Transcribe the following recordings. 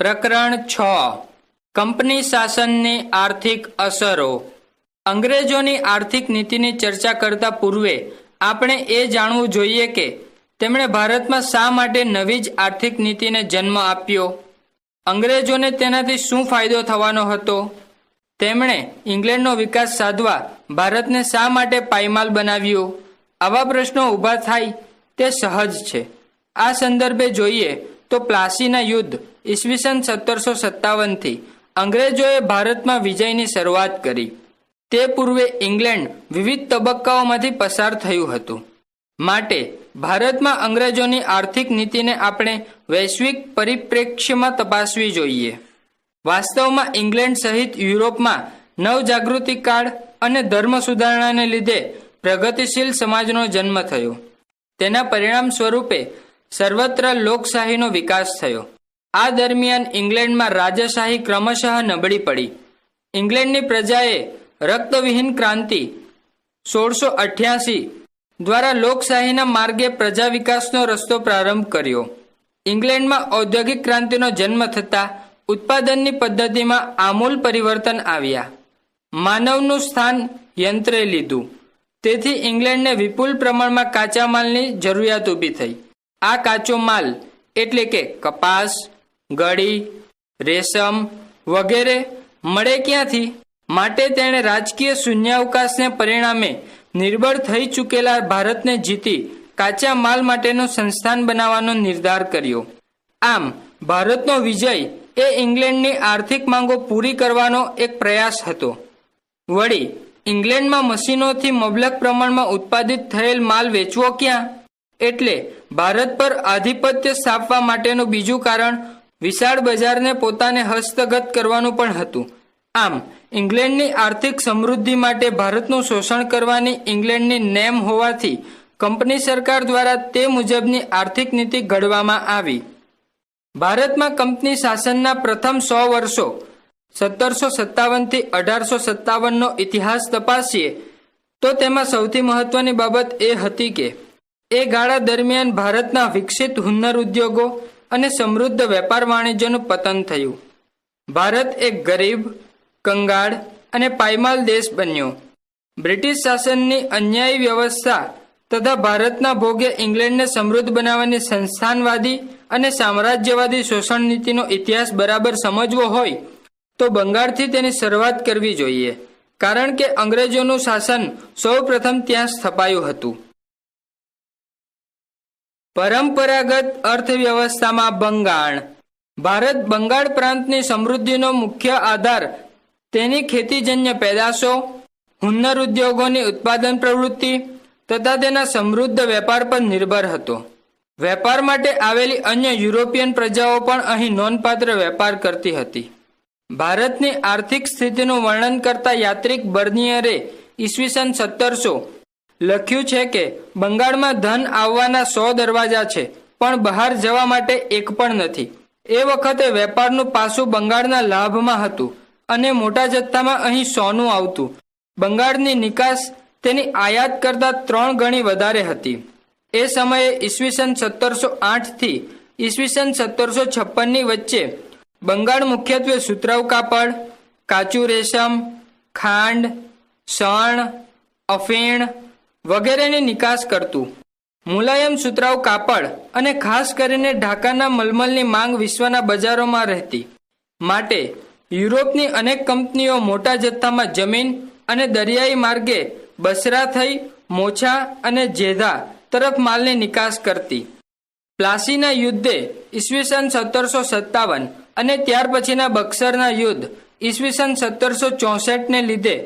પ્રકરણ 6 કંપની શાસનની આર્થિક અસરો. અંગ્રેજોની આર્થિક નીતિની ચર્ચા કરતા પૂર્વે આપણે એ જાણવું જોઈએ કે તેમણે ભારતમાં શા માટે નવી જ આર્થિક નીતિને જન્મ આપ્યો, અંગ્રેજોને તેનાથી શું ફાયદો થવાનો હતો, તેમણે ઇંગ્લેન્ડનો વિકાસ સાધવા ભારતને શા માટે પાયમાલ બનાવ્યું. આવા પ્રશ્નો ઊભા થાય તે સહજ છે. આ સંદર્ભે જોઈએ તો પ્લાસીના યુદ્ધ ઈસવીસન 1757થી અંગ્રેજોએ ભારતમાં વિજયની શરૂઆત કરી. તે પૂર્વે ઇંગ્લેન્ડ વિવિધ તબક્કાઓમાંથી પસાર થયું હતું. માટે ભારતમાં અંગ્રેજોની આર્થિક નીતિને આપણે વૈશ્વિક પરિપ્રેક્ષ્યમાં તપાસવી જોઈએ. વાસ્તવમાં ઇંગ્લેન્ડ સહિત યુરોપમાં નવજાગૃતિકાળ અને ધર્મ સુધારણાને લીધે પ્રગતિશીલ સમાજનો જન્મ થયો. તેના પરિણામ સ્વરૂપે સર્વત્ર લોકશાહીનો વિકાસ થયો. આ દરમિયાન ઇંગ્લેન્ડમાં રાજાશાહી ક્રમશઃ નબળી પડી. ઇંગ્લેન્ડની પ્રજાએ રક્તવિહીન ક્રાંતિ 1688 દ્વારા લોકશાહીના માર્ગે પ્રજા વિકાસનો રસ્તો પ્રારંભ કર્યો. ઇંગ્લેન્ડમાં ઔદ્યોગિક ક્રાંતિનો જન્મ થતાં ઉત્પાદનની પદ્ધતિમાં આમૂલ પરિવર્તન આવ્યા. માનવનું સ્થાન યંત્રે લીધું. તેથી ઇંગ્લેન્ડને વિપુલ પ્રમાણમાં કાચા માલની જરૂરિયાત ઊભી થઈ. આ કાચો માલ એટલે કે કપાસ, ગળી, રેશમ વગેરે મળે ક્યાંથી? માટે તેણે રાજકીય શૂન્યાવકાશને પરિણામે નિર્બળ થઈ ચૂકેલા ભારતને જીતી કાચા માલ માટેનું સંસ્થાન બનાવવાનો નિર્ધાર કર્યો. આમ ભારતનો વિજય એ ઇંગ્લેન્ડની આર્થિક માંગો પૂરી કરવાનો એક પ્રયાસ હતો. વળી ઇંગ્લેન્ડમાં મશીનોથી મબલક પ્રમાણમાં ઉત્પાદિત થયેલ માલ વેચવો ક્યાં? એટલે ભારત પર આધિપત્ય સ્થાપવા માટેનું બીજું કારણ વિશાળ બજારને પોતાને હસ્તગત કરવાનું પણ હતું. આમ ઇંગ્લેન્ડની આર્થિક સમૃદ્ધિ માટે ભારતનું શોષણ કરવાની ઇંગ્લેન્ડની નેમ હોવાથી કંપની સરકાર દ્વારા તે મુજબની આર્થિક નીતિ ઘડવામાં આવી. ભારતમાં કંપની શાસનના પ્રથમ 100 વર્ષો 1757થી 1857નો ઇતિહાસ તપાસીએ તો તેમાં સૌથી મહત્વની બાબત એ હતી કે એ ગાળા દરમિયાન ભારતના વિકસિત હુન્નર ઉદ્યોગો અને સમૃદ્ધ વેપાર વાણિજ્યનું પતન થયું. ભારત એક ગરીબ, કંગાળ અને પાયમાલ દેશ બન્યો. બ્રિટિશ શાસનની અન્યાયી વ્યવસ્થા તથા ભારતના ભોગે ઇંગ્લેન્ડને સમૃદ્ધ બનાવવાની સંસ્થાનવાદી અને સામ્રાજ્યવાદી શોષણ નીતિનો ઇતિહાસ બરાબર સમજવો હોય તો બંગાળથી તેની શરૂઆત કરવી જોઈએ. કારણ કે અંગ્રેજોનું શાસન સૌ પ્રથમ ત્યાં સ્થપાયું હતું. પરંપરાગત અર્થવ્યવસ્થામાં બંગાળ. ભારત બંગાળ પ્રાંતની સમૃદ્ધિનો મુખ્ય આધાર તેની ખેતીજન્ય પેદાશો, હુન્નર ઉદ્યોગોની ઉત્પાદન પ્રવૃત્તિ તથા તેના સમૃદ્ધ વેપાર પર નિર્ભર હતો. વેપાર માટે આવેલી અન્ય યુરોપિયન પ્રજાઓ પણ અહીં નોંધપાત્ર વેપાર કરતી હતી. ભારતની આર્થિક સ્થિતિનું વર્ણન કરતા યાત્રિક બર્નિયરે ઈસવીસન 1700 લખ્યું છે કે બંગાળમાં ધન આવવાના 100 દરવાજા છે પણ બહાર જવા માટે એક પણ નથી. એ વખતે વેપારનું પાસું બંગાળના લાભમાં હતું અને મોટા જથ્થામાં અહીં સોનું આવતું. બંગાળની નિકાસ તેની આયાત કરતાં 3 ગણી વધારે હતી. એ સમયે ઈસવીસન 1708થી ઈસવીસન 1756ની વચ્ચે બંગાળ મુખ્યત્વે સુતરાઉ કાપડ, કાચું રેશમ, ખાંડ, શણ, અફીણ વગેરેની નિકાસ કરતું. મુલાયમ સુતરાઉ કાપડ અને ખાસ કરીને ઢાકાના મલમલની માંગ વિશ્વના બજારોમાં રહેતી. માટે યુરોપની અનેક કંપનીઓ મોટા જથ્થામાં જમીન અને દરિયાઈ માર્ગે બસરા થઈ મોછા અને જેધા તરફ માલની નિકાસ કરતી. પ્લાસીના યુદ્ધે ઈસવીસન 1757 અને ત્યાર પછીના બક્સરના યુદ્ધ ઈસવીસન 1764ને લીધે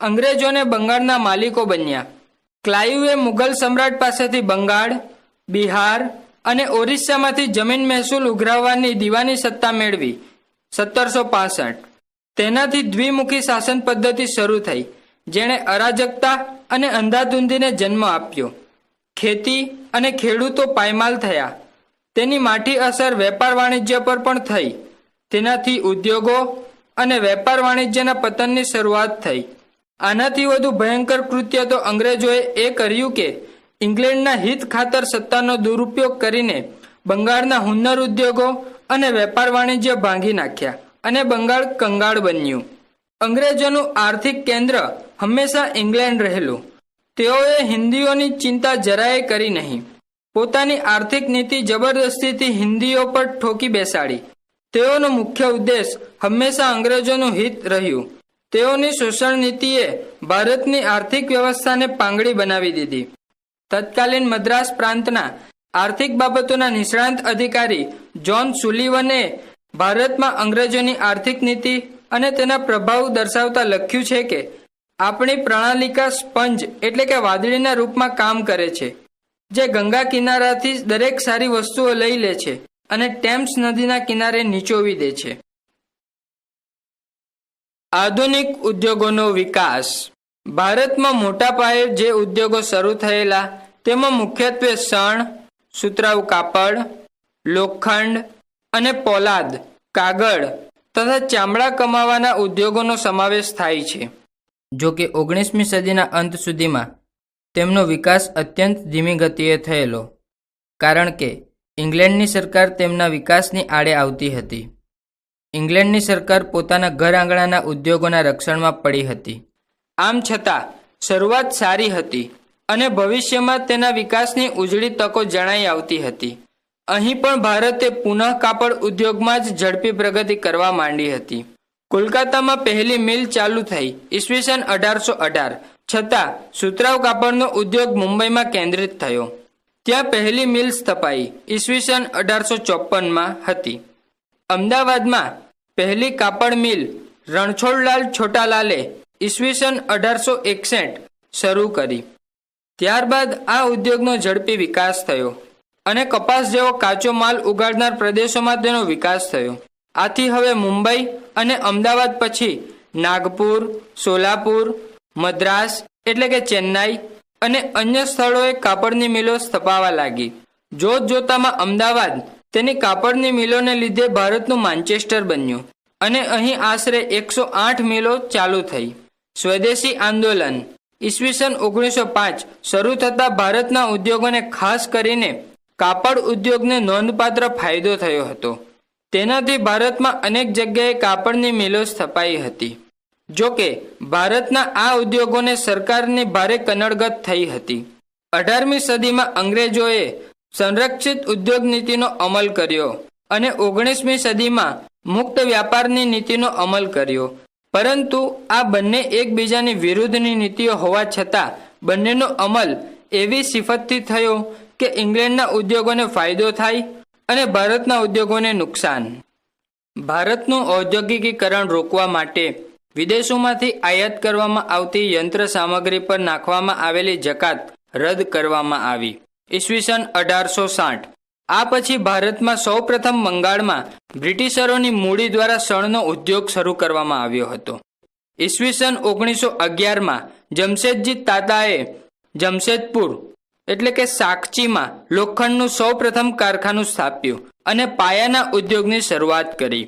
અંગ્રેજોને બંગાળના માલિકો બન્યા. ક્લાઇવે મુગલ સમ્રાટ પાસેથી બંગાળ, બિહાર અને ઓરિસ્સામાંથી જમીન મહેસૂલ ઉઘરાવવાની દીવાની સત્તા મેળવી 1765. તેનાથી દ્વિમુખી શાસન પદ્ધતિ શરૂ થઈ જેણે અરાજકતા અને અંધાધૂંધીને જન્મ આપ્યો. ખેતી અને ખેડૂતો પાયમાલ થયા. તેની માઠી અસર વેપાર વાણિજ્ય પર પણ થઈ. તેનાથી ઉદ્યોગો અને વેપાર વાણિજ્યના પતનની શરૂઆત થઈ. આનાથી વધુ ભયંકર કૃત્ય તો અંગ્રેજોએ એ કર્યું કે ઇંગ્લેન્ડના હિત ખાતર સત્તાનો દુરુપયોગ કરીને બંગાળના હુન્નર ઉદ્યોગો અને વેપાર વાણિજ્ય ભાંગી નાખ્યા અને બંગાળ કંગાળ બન્યું. અંગ્રેજોનું આર્થિક કેન્દ્ર હંમેશા ઇંગ્લેન્ડ રહેલું. તેઓએ હિન્દીઓની ચિંતા જરાય કરી નહીં. પોતાની આર્થિક નીતિ જબરદસ્તીથી હિન્દીઓ પર ઠોકી બેસાડી. તેઓનો મુખ્ય ઉદ્દેશ હંમેશા અંગ્રેજોનું હિત રહ્યું. તેઓની શોષણ નીતિએ ભારતની આર્થિક વ્યવસ્થાને પાંગડી બનાવી દીધી. તત્કાલીન મદ્રાસ પ્રાંતના આર્થિક બાબતોના નિષ્ણાંત અધિકારી જ્હોન સુલિવને ભારતમાં અંગ્રેજોની આર્થિક નીતિ અને તેના પ્રભાવ દર્શાવતા લખ્યું છે કે આપણી પ્રણાલિકા સ્પંજ એટલે કે વાદળીના રૂપમાં કામ કરે છે, જે ગંગા કિનારાથી દરેક સારી વસ્તુઓ લઈ લે છે અને ટેમ્સ નદીના કિનારે નીચોવી દે છે. આધુનિક ઉદ્યોગોનો વિકાસ. ભારતમાં મોટા પાયે જે ઉદ્યોગો શરૂ થયેલા તેમાં મુખ્યત્વે શણ, સુતરાઉ કાપડ, લોખંડ અને પોલાદ, કાગળ તથા ચામડા કમાવાના ઉદ્યોગોનો સમાવેશ થાય છે. જો કે 19મી સદીના અંત સુધીમાં તેમનો વિકાસ અત્યંત ધીમી ગતિએ થયેલો, કારણ કે ઇંગ્લેન્ડની સરકાર તેમના વિકાસની આડે આવતી હતી. ઇંગ્લેન્ડની સરકાર પોતાના ઘર આંગણાના ઉદ્યોગોના રક્ષણમાં પડી હતી. આમ છતાં શરૂઆત સારી હતી અને ભવિષ્યમાં તેના વિકાસની ઉજળી તકો જણાઈ આવતી હતી. અહીં પણ ભારતે પુનઃ કાપડ ઉદ્યોગમાં જ ઝડપી પ્રગતિ કરવા માંડી હતી. કોલકાતામાં પહેલી મિલ ચાલુ થઈ ઈસવીસન 1818. છતાં સુતરાઉ કાપડનો ઉદ્યોગ મુંબઈમાં કેન્દ્રિત થયો. ત્યાં પહેલી મિલ સ્થપાઈ ઈસવીસન 1854માં હતી. અમદાવાદમાં પહેલી કાપડ મિલ રણછોડલાલ છોટાલાલે ઈસવીસન 1861 શરૂ કરી. ત્યારબાદ આ ઉદ્યોગનો ઝડપી વિકાસ થયો અને કપાસ જેવો કાચો માલ ઉગાડનાર પ્રદેશોમાં તેનો વિકાસ થયો. આથી હવે મુંબઈ અને અમદાવાદ પછી નાગપુર, સોલાપુર, મદ્રાસ એટલે કે ચેન્નાઈ અને અન્ય સ્થળોએ કાપડની મિલો સ્થપાવા લાગી. જોતજોતામાં અમદાવાદ તેની કાપડની મિલોને લીધે ભારતનું માન્ચેસ્ટર બન્યું અને અહીં આશરે 108 મિલો ચાલુ થઈ. સ્વદેશી આંદોલન ઈસવીસન 1905 શરૂ થતાં ભારતના ઉદ્યોગોને ખાસ કરીને કાપડ ઉદ્યોગને નોંધપાત્ર ફાયદો થયો હતો. તેનાથી ભારતમાં અનેક જગ્યાએ કાપડની મિલો સ્થપાઈ હતી. જો કે ભારતના આ ઉદ્યોગોને સરકારની ભારે કનડગત થઈ હતી. 18મી સદીમાં અંગ્રેજોએ સંરક્ષિત ઉદ્યોગ નીતિનો અમલ કર્યો અને 19મી સદીમાં મુક્ત વ્યાપારની નીતિનો અમલ કર્યો. પરંતુ આ બંને એકબીજાની વિરુદ્ધની નીતિઓ હોવા છતાં બંનેનો અમલ એવી સિફતથી થયો કે ઇંગ્લેન્ડના ઉદ્યોગોને ફાયદો થાય અને ભારતના ઉદ્યોગોને નુકસાન. ભારતનું ઔદ્યોગિકીકરણ રોકવા માટે વિદેશોમાંથી આયાત કરવામાં આવતી યંત્ર સામગ્રી પર નાખવામાં આવેલી જકાત રદ કરવામાં આવી ઈસવીસન 1860. આ પછી ભારતમાં સૌપ્રથમ બંગાળમાં બ્રિટિશરોની મૂડી દ્વારા શણનો ઉદ્યોગ શરૂ કરવામાં આવ્યો હતો. ઈસવીસન 1911માં જમશેદજી તાતાએ જમશેદપુર એટલે કે સાકચીમાં લોખંડનું સૌપ્રથમ કારખાનું સ્થાપ્યું અને પાયાના ઉદ્યોગની શરૂઆત કરી.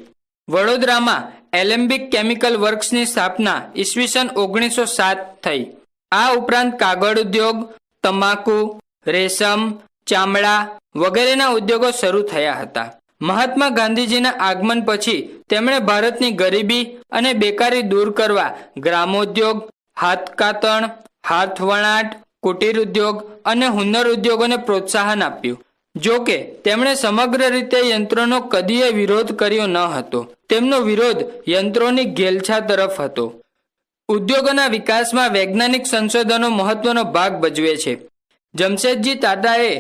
વડોદરામાં એલેમ્બિક કેમિકલ વર્ક્સની સ્થાપના ઈસવીસન 1907 થઈ. આ ઉપરાંત કાગળ ઉદ્યોગ, તમાકુ, રેશમ, ચામડા વગેરેના ઉદ્યોગો શરૂ થયા હતા. મહાત્મા ગાંધીજીના આગમન પછી તેમણે ભારતની ગરીબી અને બેકારી દૂર કરવા ગ્રામોદ્યોગ, હાથકાતણ, હાથવણાટ, કુટીર ઉદ્યોગ અને હુન્નર ઉદ્યોગોને પ્રોત્સાહન આપ્યું. જો કે તેમણે સમગ્ર રીતે યંત્રોનો કદીય વિરોધ કર્યો ન હતો. તેમનો વિરોધ યંત્રોની ઘેલછા તરફ હતો. ઉદ્યોગોના વિકાસમાં વૈજ્ઞાનિક સંશોધનો મહત્વનો ભાગ ભજવે છે. જમશેદજી તાતાએ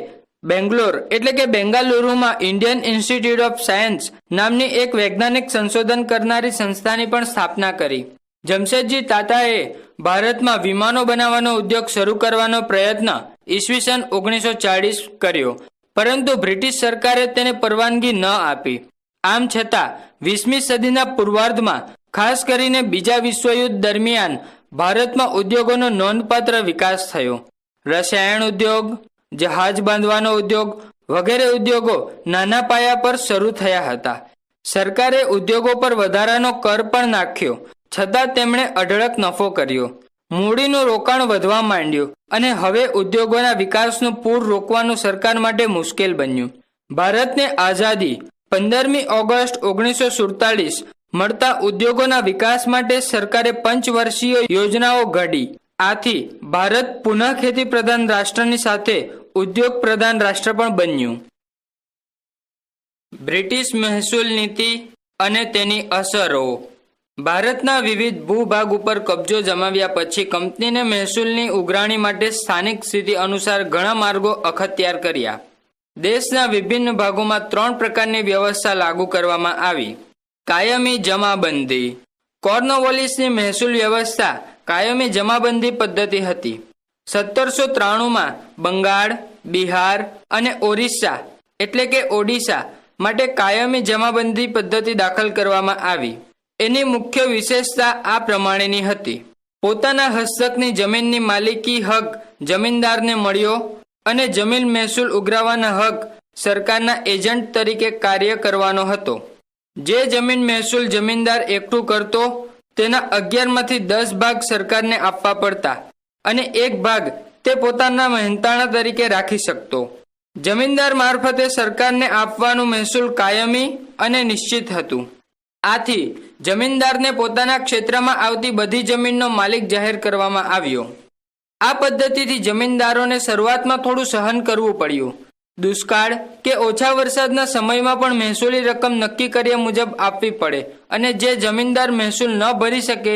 બેંગ્લોર એટલે કે બેંગાલુરુમાં ઇન્ડિયન ઇન્સ્ટિટ્યૂટ ઓફ સાયન્સ નામની એક વૈજ્ઞાનિક સંશોધન કરનારી સંસ્થાની પણ સ્થાપના કરી. જમશેદજી તાતાએ ભારતમાં વિમાનો બનાવવાનો ઉદ્યોગ શરૂ કરવાનો પ્રયત્ન ઈસવીસન 1940 કર્યો, પરંતુ બ્રિટિશ સરકારે તેને પરવાનગી ન આપી. આમ છતાં 20મી સદીના પૂર્વાર્ધમાં ખાસ કરીને બીજા વિશ્વયુદ્ધ દરમિયાન ભારતમાં ઉદ્યોગોનો નોંધપાત્ર વિકાસ થયો. રસાયણ ઉદ્યોગ, જહાજ બાંધવાનો ઉદ્યોગ વગેરે ઉદ્યોગો નાના પાયા પર શરૂ થયા હતા. સરકારે ઉદ્યોગો પર વધારાનો કર પણ નાખ્યો, છતાં તેમણે અઢળક નફો કર્યો. મૂડીનું રોકાણ વધવા માંડ્યું અને હવે ઉદ્યોગોના વિકાસનું પૂર રોકવાનું સરકાર માટે મુશ્કેલ બન્યું. ભારતને આઝાદી 15મી ઓગસ્ટ 1947 મળતા ઉદ્યોગોના વિકાસ માટે સરકારે પંચવર્ષીય યોજનાઓ ઘડી. આથી ભારત પુનઃ ખેતી પ્રધાન રાષ્ટ્રની સાથે ઉદ્યોગ પ્રધાન રાષ્ટ્ર પણ બન્યું. બ્રિટિશ મહેસૂલ નીતિ અને તેની અસરો. ભારતના વિવિધ ભૂભાગ ઉપર કબજો જમાવ્યા પછી કંપનીને મહેસૂલની ઉઘરાણી માટે સ્થાનિક સ્થિતિ અનુસાર ઘણા માર્ગો અખત્યાર કર્યા. દેશના વિભિન્ન ભાગોમાં 3 પ્રકારની વ્યવસ્થા લાગુ કરવામાં આવી. કાયમી જમાબંધી. કોર્નવોલિસની મહેસૂલ વ્યવસ્થા કાયમી જમાબંધી પદ્ધતિ હતી. 1793માં બંગાળ, બિહાર અને ઓરિસ્સા એટલે કે ઓડિશા માટે કાયમી જમાબંધી પદ્ધતિ દાખલ કરવામાં આવી. એની મુખ્ય વિશેષતા આ પ્રમાણેની હતી. પોતાના હસ્તકની જમીનની માલિકી હક જમીનદારને મળ્યો અને જમીન મહેસૂલ ઉઘરાવવાના હક સરકારના એજન્ટ તરીકે કાર્ય કરવાનો હતો. જે જમીન મહેસૂલ જમીનદાર એકઠું કરતો તેના 11માંથી 10 ભાગ સરકારને આપવા પડતા અને 1 ભાગ તે પોતાના મહેનતાણા તરીકે રાખી શકતો. જમીનદાર મારફતે સરકારને આપવાનું મહેસૂલ કાયમી અને નિશ્ચિત હતું. આથી જમીનદારને પોતાના ક્ષેત્રમાં આવતી બધી જમીનનો માલિક જાહેર કરવામાં આવ્યો. આ પદ્ધતિથી જમીનદારોને શરૂઆતમાં થોડું સહન કરવું પડ્યું. દુષ્કાળ કે ઓછા વરસાદના સમયમાં પણ મહેસૂલી રકમ નક્કી કર્યા મુજબ આપવી પડે અને જે જમીનદાર મહેસૂલ ન ભરી શકે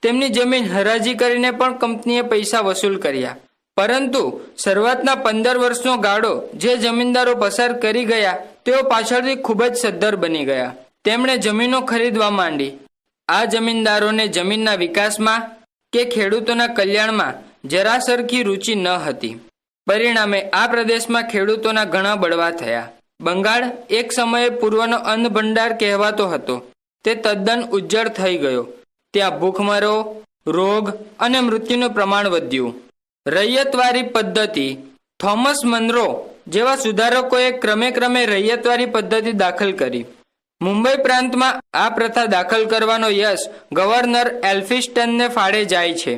તેમની જમીન હરાજી કરીને પણ કંપનીએ પૈસા વસૂલ કર્યા. પરંતુ શરૂઆતના 15 વર્ષનો ગાળો જે જમીનદારો પસાર કરી ગયા તેઓ પાછળથી ખૂબ જ સદ્ધર બની ગયા. તેમણે જમીનો ખરીદવા માંડી. આ જમીનદારોને જમીનના વિકાસમાં કે ખેડૂતોના કલ્યાણમાં જરા સરખી રુચિ ન હતી. પરિણામે આ પ્રદેશમાં ખેડૂતોના ઘણા બળવા થયા. બંગાળ એક સમયે પૂર્વનો અન્ન ભંડાર કહેવાતો હતો તે તદ્દન ઉજ્જડ થઈ ગયો. ત્યાં ભૂખમરો, રોગ અને મૃત્યુનું પ્રમાણ વધ્યું. રૈયતવારી પદ્ધતિ. થોમસ મનરો જેવા સુધારકોએ ક્રમે રૈયતવારી પદ્ધતિ દાખલ કરી. મુંબઈ પ્રાંતમાં આ પ્રથા દાખલ કરવાનો યશ ગવર્નર એલ્ફિન્સ્ટનને ફાળે જાય છે.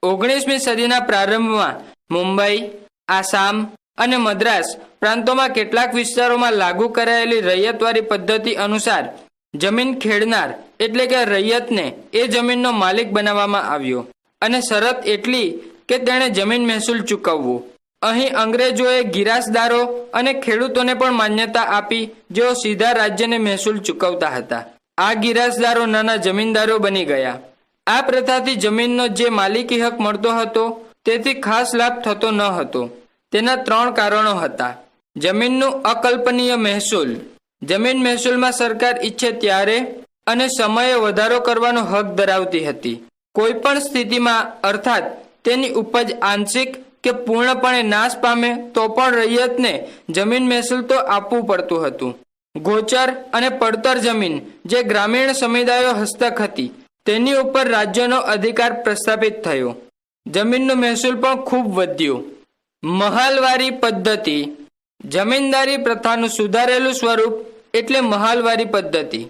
19મી સદીના પ્રારંભમાં મુંબઈ, આસામ અને મદ્રાસ પ્રાંતોમાં કેટલાક વિસ્તારોમાં લાગુ કરાયેલી રૈયતવારી પદ્ધતિ અનુસાર જમીન ખેડનાર એટલે કે રૈયતને એ જમીનનો માલિક બનાવવામાં આવ્યો અને શરત એટલી કે તેણે જમીન મહેસૂલ ચૂકવવું. અહીં અંગ્રેજોએ ગિરાસદારો અને ખેડૂતોને પણ માન્યતા આપી જેઓ સીધા રાજ્યને મહેસૂલ ચૂકવતા હતા. આ ગિરાસદારો નાના જમીનદારો બની ગયા. આ પ્રથાથી જમીનનો જે માલિકી હક મળતો હતો તેથી ખાસ લાભ થતો ન હતો. તેના 3 કારણો હતા. જમીનનું અકલ્પનીય મહેસૂલ. જમીન મહેસૂલમાં સરકાર ઈચ્છે ત્યારે અને સમયે વધારો કરવાનો હક ધરાવતી હતી. કોઈ પણ સ્થિતિમાં અર્થાત તેની ઉપજ આંશિક કે પૂર્ણપણે નાશ પામે તો પણ રૈયતને જમીન મહેસૂલ તો આપવું પડતું હતું. ગોચર અને પડતર જમીન જે ગ્રામીણ સમુદાયો હસ્તક હતી તેની ઉપર રાજ્યનો અધિકાર પ્રસ્થાપિત થયો. જમીનનો મહેસૂલ પણ ખૂબ વધ્યો. મહાલવારી પદ્ધતિ. જમીનદારી પ્રથાનું સુધારેલું સ્વરૂપ એટલે મહાલવારી પદ્ધતિ.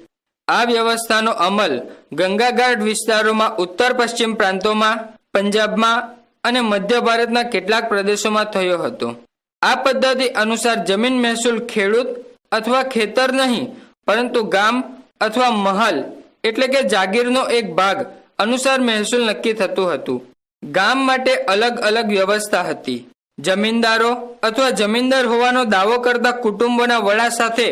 આ વ્યવસ્થાનો અમલ ગંગાઘાટ વિસ્તારોમાં ઉત્તર પશ્ચિમ પ્રાંતોમાં, પંજાબમાં અને મધ્ય ભારતના કેટલાક પ્રદેશોમાં થયો હતો. આ પદ્ધતિ અનુસાર જમીન મહેસૂલ ખેડૂત અથવા ખેતર નહીં પરંતુ ગામ અથવા મહલ એટલે કે જાગીરનો એક ભાગ અનુસાર મહેસૂલ નક્કી થતું હતું. ગામ માટે અલગ અલગ વ્યવસ્થા હતી. જમીનદારો અથવા જમીનદાર હોવાનો દાવો કરતા કુટુંબોના વડા સાથે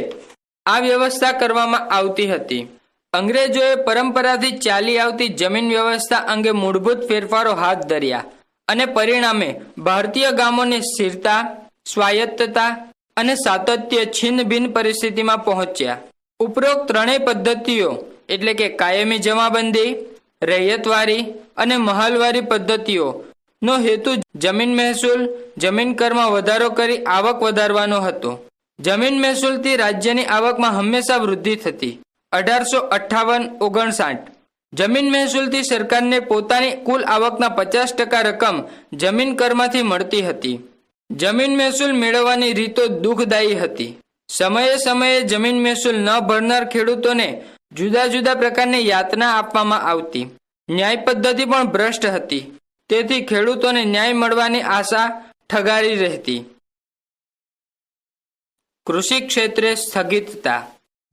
આ વ્યવસ્થા કરવામાં આવતી હતી. અંગ્રેજોએ પરંપરાથી ચાલી આવતી જમીન વ્યવસ્થા અંગે મૂળભૂત ફેરફારો હાથ ધર્યા અને પરિણામે ભારતીય ગામોની સ્થિરતા, સ્વાયત્તતા અને સાતત્ય છિન્ન ભિન્ન પરિસ્થિતિમાં પહોંચ્યા. ઉપરોક્ત 3 પદ્ધતિઓ એટલે કે કાયમી જમાબંધી, રૈયતવારી અને મહાલવારી પદ્ધતિઓ નો હેતુ જમીન મહેસૂલ, જમીન કરમાં વધારો કરી આવક વધારવાનો હતો. જમીન મહેસૂલથી રાજ્યની આવકમાં હંમેશા વૃદ્ધિ થતી. 1858-59 જમીન મહેસૂલથી સરકારને પોતાની કુલ આવકના 50% રકમ જમીન કરમાંથી મળતી હતી. જમીન મહેસૂલ મેળવવાની રીતો દુઃખદાયી હતી. સમયે સમયે જમીન મહેસૂલ ન ભરનાર ખેડૂતોને જુદા જુદા પ્રકારની યાતના આપવામાં આવતી. ન્યાય પદ્ધતિ પણ ભ્રષ્ટ હતી. તેથી ખેડૂતોને ન્યાય મળવાની આશા ઠગારી રહેતી. કૃષિ ક્ષેત્રે સ્થગિતતા.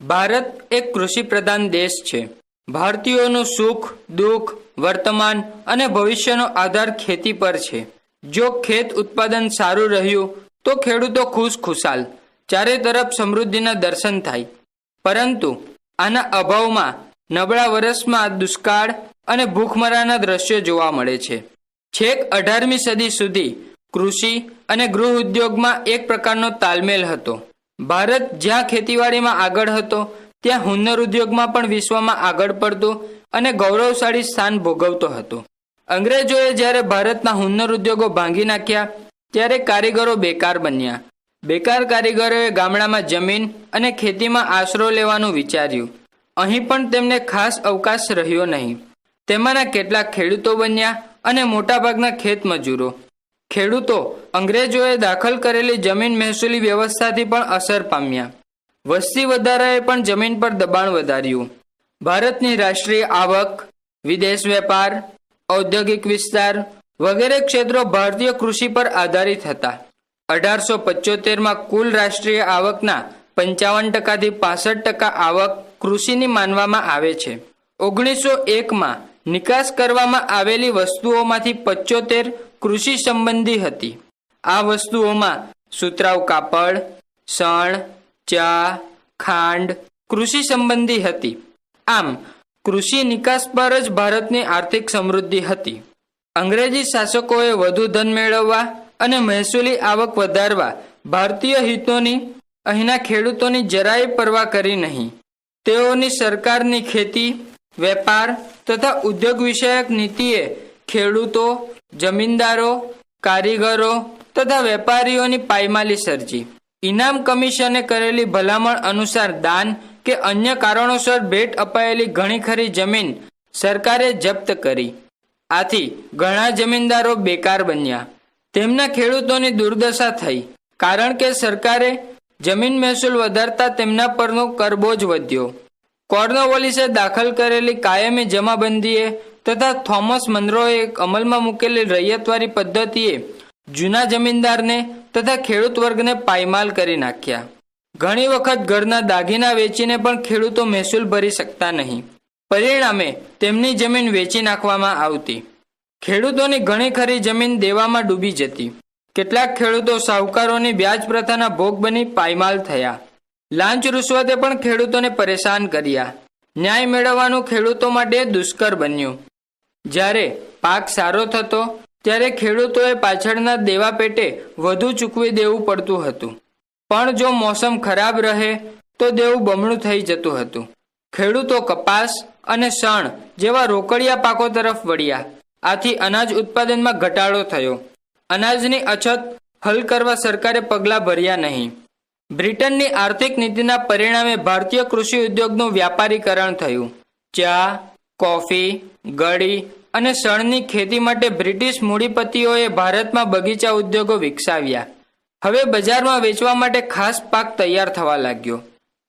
ભારત એક કૃષિ પ્રધાન દેશ છે. ભારતીયોનું સુખ, દુઃખ, વર્તમાન અને ભવિષ્યનો આધાર ખેતી પર છે. જો ખેત ઉત્પાદન સારું રહ્યું તો ખેડૂતો ખુશખુશાલ, ચારે તરફ સમૃદ્ધિના દર્શન થાય. પરંતુ આના અભાવમાં નબળા વર્ષમાં દુષ્કાળ અને ભૂખમરાના દ્રશ્યો જોવા મળે છે. છેક 18મી સદી સુધી કૃષિ અને ગૃહ ઉદ્યોગમાં એક પ્રકારનો તાલમેલ હતો. ભારત જ્યાં ખેતીવાડીમાં આગળ હતો ત્યાં હુન્નર ઉદ્યોગમાં પણ વિશ્વમાં આગળ પડતો અને ગૌરવશાળી સ્થાન ભોગવતો હતો. અંગ્રેજોએ જ્યારે ભારતના હુન્નર ઉદ્યોગો ભાંગી નાખ્યા ત્યારે કારીગરો બેકાર બન્યા. બેકાર કારીગરોએ ગામડામાં જમીન અને ખેતીમાં આશરો લેવાનું વિચાર્યું. અહીં પણ તેમને ખાસ અવકાશ રહ્યો નહીં. તેમાંના કેટલાક ખેડૂતો બન્યા અને મોટાભાગના ખેત મજૂરો. ખેડૂતો અંગ્રેજોએ દાખલ કરેલી જમીન મહેસૂલી વ્યવસ્થાથી પણ અસર પામ્યા. વસ્તી વધારાએ પણ જમીન પર દબાણ વધાર્યું. ભારતની રાષ્ટ્રીય આવક, વિદેશ વેપાર, ઔદ્યોગિક વિસ્તાર વગેરે ક્ષેત્રો ભારતીય કૃષિ પર આધારિત હતા. 1875માં કુલ રાષ્ટ્રીય આવકના 55%થી 65% આવક કૃષિની માનવામાં આવે છે. 1901માં નિકાસ કરવામાં આવેલી વસ્તુઓમાંથી 75 કૃષિ સંબંધી હતી. આ વસ્તુઓમાં સુતરાઉ કાપડ, શણ, ચા, ખાંડ કૃષિ સંબંધી હતી. આમ કૃષિ નિકાસ પર જ ભારતની આર્થિક સમૃદ્ધિ હતી. અંગ્રેજી શાસકોએ વધુ ધન મેળવવા અને મહેસૂલી આવક વધારવા ભારતીય હિતોની અહીંના ખેડૂતોની જરાય પરવા કરી નહીં. તેઓની સરકારની ખેતી, વેપાર તથા ઉદ્યોગ વિષયક નીતિએ ખેડૂતો, જમીનદારો, કારીગરો તથા વેપારીઓની પાયમાલી સર્જી. ઇનામ કમિશને કરેલી ભલામણ અનુસાર દાન કે અન્ય કારણોસર ભેટ અપાયેલી ઘણી ખરી જમીન સરકારે જપ્ત કરી. આથી ઘણા જમીનદારો બેકાર બન્યા. તેમના ખેડૂતોની દુર્દશા થઈ, કારણ કે સરકારે જમીન મહેસૂલ વધારતા તેમના પરનો કરબોજ વધ્યો. કોર્નવોલિસે દાખલ કરેલી કાયમી જમાબંધીએ તથા થોમસ મનરોએ અમલમાં મૂકેલી રૈયતવારી પદ્ધતિએ જૂના જમીનદારને તથા ખેડૂત વર્ગને પાયમાલ કરી નાખ્યા. ઘણી વખત ઘરના દાગીના વેચીને પણ ખેડૂતો મહેસૂલ ભરી શકતા નહીં. પરિણામે તેમની જમીન વેચી નાખવામાં આવતી. ખેડૂતોની ઘણી ખરી જમીન દેવામાં ડૂબી જતી. કેટલાક ખેડૂતો સાહુકારોની વ્યાજ પ્રથાના ભોગ બની પાયમાલ થયા. લાંચ રૂશ્વતે પણ ખેડૂતોને પરેશાન કર્યા. ન્યાય મેળવવાનું ખેડૂતો માટે દુષ્કર બન્યું. જ્યારે પાક સારો થતો ત્યારે ખેડૂતોએ પાછળના દેવા પેટે વધુ ચૂકવી દેવું પડતું હતું. પણ જો મોસમ ખરાબ રહે તો દેવું બમણું થઈ જતું હતું. ખેડૂતો કપાસ અને શણ જેવા રોકડિયા પાકો તરફ વળ્યા. આથી અનાજ ઉત્પાદનમાં ઘટાડો થયો. અનાજની અછત હલ કરવા સરકારે પગલાં ભર્યા નહીં. બ્રિટનની આર્થિક નીતિના પરિણામે ભારતીય કૃષિ ઉદ્યોગનું વ્યાપારીકરણ થયું. ચા, કોફી, ગળી અને શણની ખેતી માટે બ્રિટિશ મૂડીપતિઓએ ભારતમાં બગીચા ઉદ્યોગો વિકસાવ્યા. હવે બજારમાં વેચવા માટે ખાસ પાક તૈયાર થવા લાગ્યો.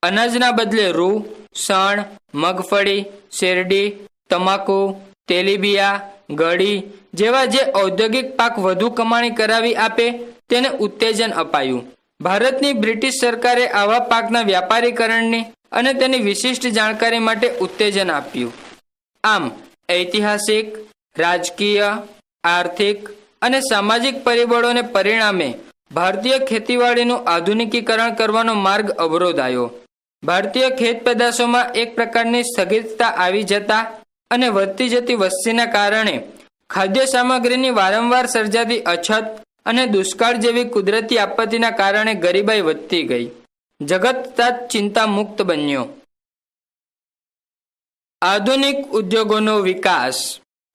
અનાજના બદલે રૂ, શણ, મગફળી, શેરડી, તમાકુ, તેલીબિયા, ગળી જેવા જે ઔદ્યોગિક પાક વધુ કમાણી કરાવી આપે તેને ઉત્તેજન અપાયું. ભારતની બ્રિટિશ સરકારે આવા પાકના વ્યાપારીકરણની અને તેની વિશિષ્ટ જાણકારી માટે ઉત્તેજન આપ્યું. આમ ઐતિહાસિક, રાજકીય, આર્થિક અને સામાજિક પરિબળોને પરિણામે ભારતીય ખેતીવાડીનું આધુનિકીકરણ કરવાનો માર્ગ અવરોધાયો. ભારતીય ખેત પેદાશોમાં એક પ્રકારની સ્થગિતતા આવી જતા અને વધતી જતી વસ્તીના કારણે ખાદ્ય સામગ્રીની વારંવાર સર્જાતી અછત અને દુષ્કાળ જેવી કુદરતી આપત્તિના કારણે ગરીબાઈ વધતી ગઈ. જગત તત ચિંતા મુક્ત બન્યો. આધુનિક ઉદ્યોગોનો વિકાસ.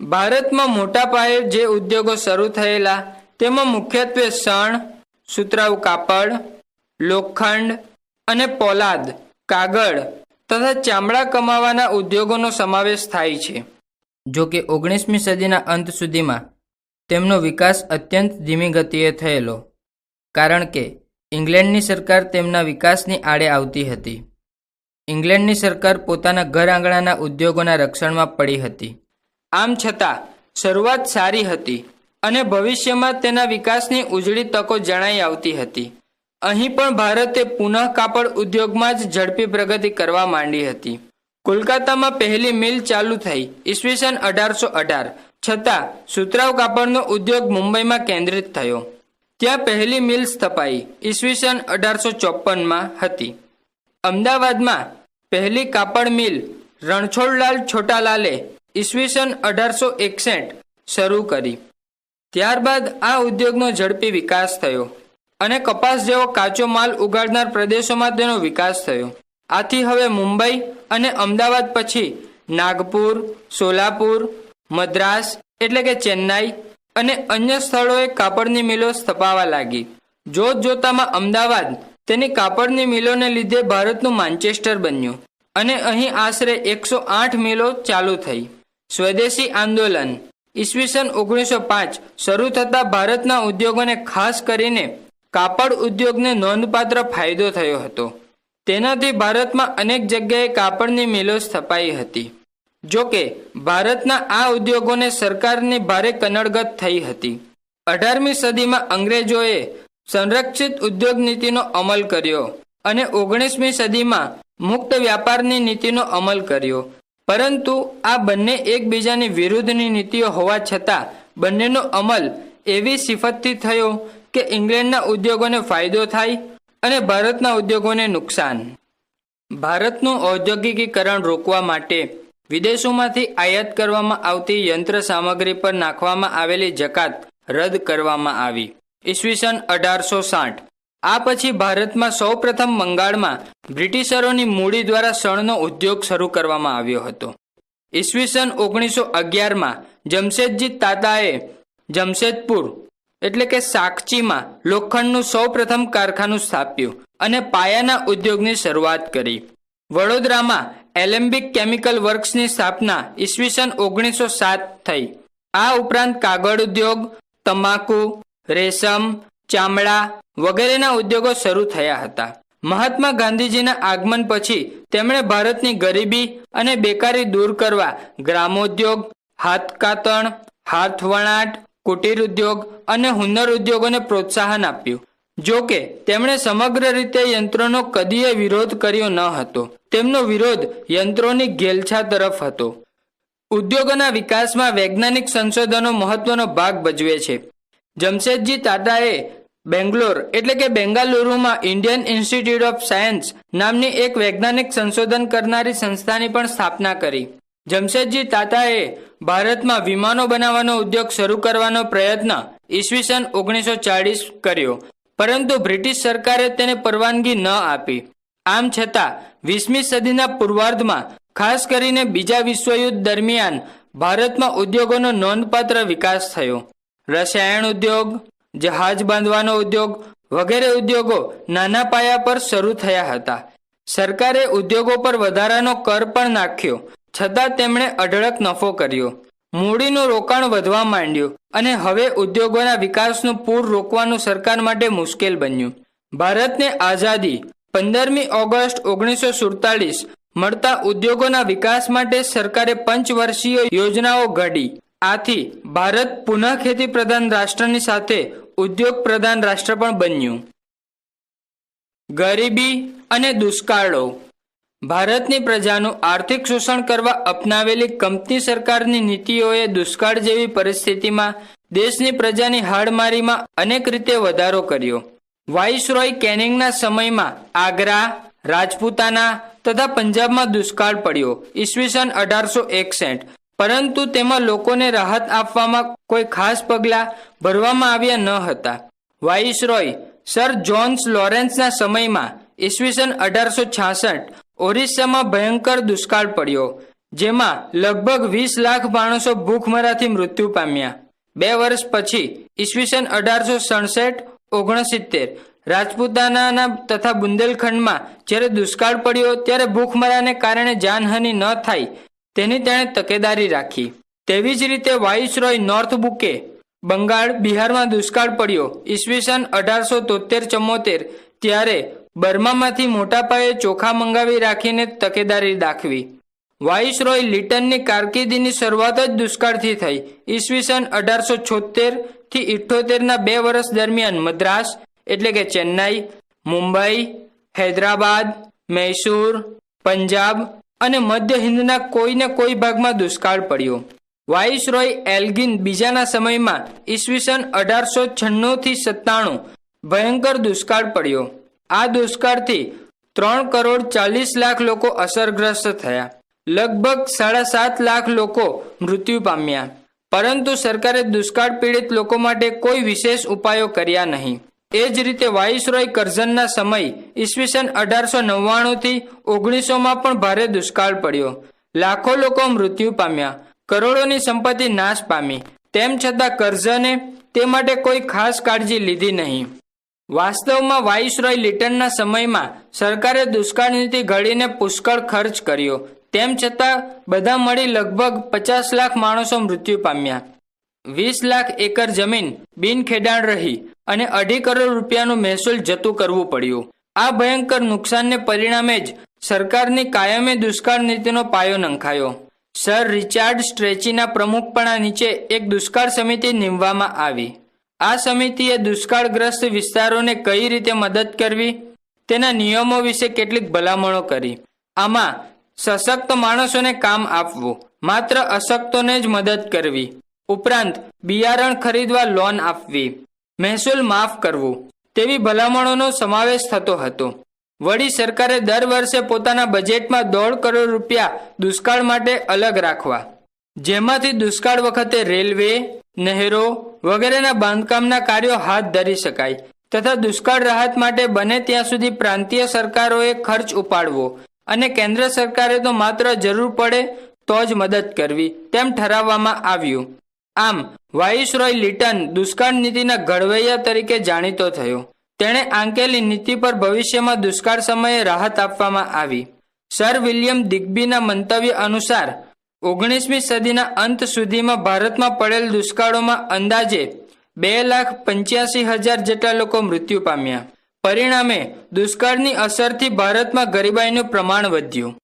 ભારતમાં મોટા પાયે જે ઉદ્યોગો શરૂ થયેલા તેમાં મુખ્યત્વે શણ, સુતરાઉ કાપડ, લોખંડ અને પોલાદ, કાગળ તથા ચામડા કમાવાના ઉદ્યોગોનો સમાવેશ થાય છે. જો કે 19મી સદીના અંત સુધીમાં તેમનો વિકાસ અત્યંત ધીમી ગતિએ થયેલો, કારણ કે ઇંગ્લેન્ડની સરકાર તેમના વિકાસની આડે આવતી હતી. ઇંગ્લેન્ડની સરકાર પોતાના ઘર આંગણાના ઉદ્યોગોના રક્ષણમાં પડી હતી. આમ છતાં શરૂઆત સારી હતી અને ભવિષ્યમાં તેના વિકાસની ઉજળી તકો જણાઈ આવતી હતી. અહીં પણ ભારતે પુનઃ કાપડ ઉદ્યોગમાં જ ઝડપી પ્રગતિ કરવા માંડી હતી. કોલકાતામાં પહેલી મિલ ચાલુ થઈ ઈસવીસન 1818. છતાં સુતરાઉ કાપડનો ઉદ્યોગ મુંબઈમાં કેન્દ્રિત થયો. ત્યાં પહેલી મિલ સ્થપાઈ ઈસવીસન 1854માં હતી. અમદાવાદમાં પહેલી કાપડ મિલ રણછોડલાલ છોટાલાલે ઈસવીસન 1861 શરૂ કરી. ત્યારબાદ આ ઉદ્યોગનો ઝડપી વિકાસ થયો અને કપાસ જેવો કાચો માલ ઉગાડનાર પ્રદેશોમાં તેનો વિકાસ થયો. આથી હવે મુંબઈ અને અમદાવાદ પછી નાગપુર, સોલાપુર, મદ્રાસ એટલે કે ચેન્નાઈ અને અન્ય સ્થળોએ કાપડની મિલો સ્થપાવા લાગી. જોતજોતામાં અમદાવાદ તેની કાપડની મિલોને લીધે ભારતનું માન્ચેસ્ટર બન્યું અને અહીં આશરે 108 મિલો ચાલુ થઈ. સ્વદેશી આંદોલન ઈસવીસન 1905 શરૂ થતાં ભારતના ઉદ્યોગોને ખાસ કરીને કાપડ ઉદ્યોગને નોંધપાત્ર ફાયદો થયો હતો. તેનાથી ભારતમાં અનેક જગ્યાએ કાપડની મિલો સ્થપાઈ હતી. જો કે ભારતના આ ઉદ્યોગોને સરકારની ભારે કનડગત થઈ હતી. 18મી સદીમાં અંગ્રેજોએ સંરક્ષિત ઉદ્યોગ નીતિનો અમલ કર્યો અને 19મી સદીમાં મુક્ત વ્યાપારની નીતિનો અમલ કર્યો. પરંતુ આ બંને એકબીજાની વિરુદ્ધની નીતિઓ હોવા છતાં બંનેનો અમલ એવી સિફતથી થયો કે ઇંગ્લેન્ડના ઉદ્યોગોને ફાયદો થાય અને ભારતના ઉદ્યોગોને નુકસાન. ભારતનું ઔદ્યોગિકીકરણ રોકવા માટે વિદેશોમાંથી આયાત કરવામાં આવતી યંત્ર સામગ્રી પર નાખવામાં આવેલી જકાત રદ કરવામાં આવી ઈસવીસન 1860. આ પછી ભારતમાં સૌપ્રથમ બંગાળમાં બ્રિટિશરોની મૂડી દ્વારા શણનો ઉદ્યોગ શરૂ કરવામાં આવ્યો હતો. ઈસવીસન 1911માં જમશેદજી તાતાએ જમશેદપુર એટલે કે સાકચીમાં લોખંડનું સૌપ્રથમ કારખાનું સ્થાપ્યું અને પાયાના ઉદ્યોગની શરૂઆત કરી. વડોદરામાં એલેમ્બિક કેમિકલ વર્ક્સની સ્થાપના ઈસવીસન 1907 થઈ. આ ઉપરાંત કાગળ ઉદ્યોગ, તમાકુ, રેશમ, ચામડા વગેરેના ઉદ્યોગો શરૂ થયા હતા. મહાત્મા ગાંધીજીના આગમન પછી તેમણે ભારતની ગરીબી અને બેકારી દૂર કરવા ગ્રામોદ્યોગ, હાથકાતણ, હાથવણાટ, કુટીર ઉદ્યોગ અને હુન્નર ઉદ્યોગોને પ્રોત્સાહન આપ્યું. જો કે તેમણે સમગ્ર રીતે યંત્રોનો કદીય વિરોધ કર્યો ન હતો. તેમનો વિરોધ યંત્રોની ઘેલછા તરફ હતો. ઉદ્યોગોના વિકાસમાં વૈજ્ઞાનિક સંશોધનો મહત્વનો ભાગ ભજવે છે. જમશેદજી તાતાએ બેંગ્લોર એટલે કે બેંગાલુરુમાં ઇન્ડિયન ઇન્સ્ટિટ્યૂટ ઓફ સાયન્સ નામની એક વૈજ્ઞાનિક સંશોધન કરનારી સંસ્થાની પણ સ્થાપના કરી. જમશેદજી તાતાએ ભારતમાં વિમાનો બનાવવાનો ઉદ્યોગ શરૂ કરવાનો પ્રયત્ન ઈસવીસન 1940 કર્યો, પરંતુ બ્રિટિશ સરકારે તેને પરવાનગી ન આપી. આમ છતાં 20મી સદીના પૂર્વાર્ધમાં ખાસ કરીને બીજા વિશ્વયુદ્ધ દરમિયાન ભારતમાં ઉદ્યોગોનો નોંધપાત્ર વિકાસ થયો. રસાયણ ઉદ્યોગ, જહાજ બાંધવાનો ઉદ્યોગ વગેરે ઉદ્યોગો નાના પાયા પર શરૂ થયા હતા. સરકારે ઉદ્યોગો પર વધારાનો કર પણ નાખ્યો, છતાં તેમણે અઢળક નફો કર્યો. મૂડીનું રોકાણ વધવા માંડ્યું અને હવે ઉદ્યોગોના વિકાસનું પૂર રોકવાનું સરકાર માટે મુશ્કેલ બન્યું. ભારતને આઝાદી 15મી ઓગસ્ટ 1947 મળતા ઉદ્યોગોના વિકાસ માટે સરકારે પંચવર્ષીય યોજનાઓ ઘડી. આથી ભારત પુનઃ ખેતી પ્રધાન રાષ્ટ્રની સાથે ઉદ્યોગ પ્રધાન રાષ્ટ્ર પણ બન્યું. ગરીબી અને દુષ્કાળો. ભારતની પ્રજાનું આર્થિક શોષણ કરવા અપનાવેલી કંપની સરકારની નીતિઓએ દુષ્કાળ જેવી પરિસ્થિતિમાં દેશની પ્રજાની હાડમારીમાં અનેક રીતે વધારો કર્યો. વાઇસરોય કેનિંગના સમયમાં આગ્રા, રાજપૂતાના તથા પંજાબમાં દુષ્કાળ પડ્યો ઈસવીસન 1861, પરંતુ તેમાં લોકોને રાહત આપવામાં કોઈ ખાસ પગલાં ભરવામાં આવ્યા ન હતા. વાઇસરોય સર જોન્સ લોરેન્સના સમયમાં ઈસવીસન 1866 ઓરિસ્સામાં ભયંકર દુષ્કાળ પડ્યો, જેમાં લગભગ 20 લાખ માણસો ભૂખમરાથી મૃત્યુ પામ્યા. 2 વર્ષ પછી ઈસવીસન 1867-69 રાજપૂતાના તથા બુંદેલખંડમાં જ્યારે દુષ્કાળ પડ્યો ત્યારે ભૂખમરાને કારણે જાનહાનિ ન થાય તેની તેણે તકેદારી રાખી. તેવી જ રીતે વાઇસરોય નોર્થ બુકે બંગાળ, બિહારમાં દુષ્કાળ પડ્યો ઈસવીસન 1873-74 ત્યારે બર્મામાંથી મોટા પાયે ચોખા મંગાવી રાખીને તકેદારી દાખવી. વાઇસરોય લિટનની કારકિર્દીની શરૂઆત જ દુષ્કાળથી થઈ. ઈસવીસન 1876-78 2 વર્ષ દરમિયાન મદ્રાસ એટલે કે ચેન્નાઈ, મુંબઈ, હૈદરાબાદ, મૈસૂર, પંજાબ અને મધ્ય હિંદના કોઈને કોઈ ભાગમાં દુષ્કાળ પડ્યો. વાઇસરોય એલ્ગિન બીજાના સમયમાં ઈસવીસન 1896 થી 97 ભયંકર દુષ્કાળ પડ્યો. આ દુષ્કાળથી 3,40,00,000 લોકો અસરગ્રસ્ત થયા. લગભગ 7.5 લાખ લોકો મૃત્યુ પામ્યા. પરંતુ સરકારે દુષ્કાળ પીડિત લોકો માટે કોઈ વિશેષ ઉપાયો કર્યા નહીં. એ જ રીતે વાઇસરોય કર્ઝનના સમય ઈસવીસન 1899 થી 1900 પણ ભારે દુષ્કાળ પડ્યો. લાખો લોકો મૃત્યુ પામ્યા. કરોડોની સંપત્તિ નાશ પામી. તેમ છતાં કર્ઝને તે માટે કોઈ ખાસ કાળજી લીધી નહીં. વાસ્તવમાં વાઇસરોય લિટનના સમયમાં સરકારે દુષ્કાળ નીતિ ઘડીને પુષ્કળ ખર્ચ કર્યો. તેમ છતાં બધા મળી લગભગ 50 લાખ માણસો મૃત્યુ પામ્યા. 20 લાખ એકર જમીન બિનખેડાણ રહી અને 2.5 કરોડ રૂપિયાનું મહેસૂલ જતું કરવું પડ્યું. આ ભયંકર નુકસાનને પરિણામે જ સરકારની કાયમી દુષ્કાળ નીતિનો પાયો નંખાયો. સર રિચાર્ડ સ્ટ્રેચીના પ્રમુખપણા નીચે એક દુષ્કાળ સમિતિ નીમવામાં આવી. આ સમિતિએ દુષ્કાળગ્રસ્ત વિસ્તારોને કઈ રીતે મદદ કરવી તેના નિયમો વિશે કેટલીક ભલામણો કરી. આમાં સશક્ત માણસોને કામ આપવું, માત્ર અશક્તોને જ મદદ કરવી, ઉપરાંત બિયારણ ખરીદવા લોન આપવી, મહેસૂલ માફ કરવું તેવી ભલામણોનો સમાવેશ થતો હતો. વળી સરકારે દર વર્ષે પોતાના બજેટમાં 1.5 કરોડ રૂપિયા દુષ્કાળ માટે અલગ રાખવા, જેમાંથી દુષ્કાળ વખતે રેલવે, નહેરો વગેરેના બાંધકામના કાર્યો હાથ ધરી શકાય તથા દુષ્કાળ રાહત માટે બને ત્યાં સુધી પ્રાંતીય સરકારોએ ખર્ચ ઉપાડવો અને કેન્દ્ર સરકારે તો માત્ર જરૂર પડે તો જ મદદ કરવી તેમ ઠરાવવામાં આવ્યું. આમ વાઇસરોય લિટન દુષ્કાળ નીતિના ઘડવૈયા તરીકે જાણીતો થયો. તેણે આંકેલી નીતિ પર ભવિષ્યમાં દુષ્કાળ સમયે રાહત આપવામાં આવી. સર વિલિયમ દિગ્બીના મંતવ્ય અનુસાર 19મી સદીના અંત સુધીમાં ભારતમાં પડેલ દુષ્કાળોમાં અંદાજે 2,85,000 જેટલા લોકો મૃત્યુ પામ્યા. પરિણામે દુષ્કાળની અસરથી ભારતમાં ગરીબાઈનું પ્રમાણ વધ્યું.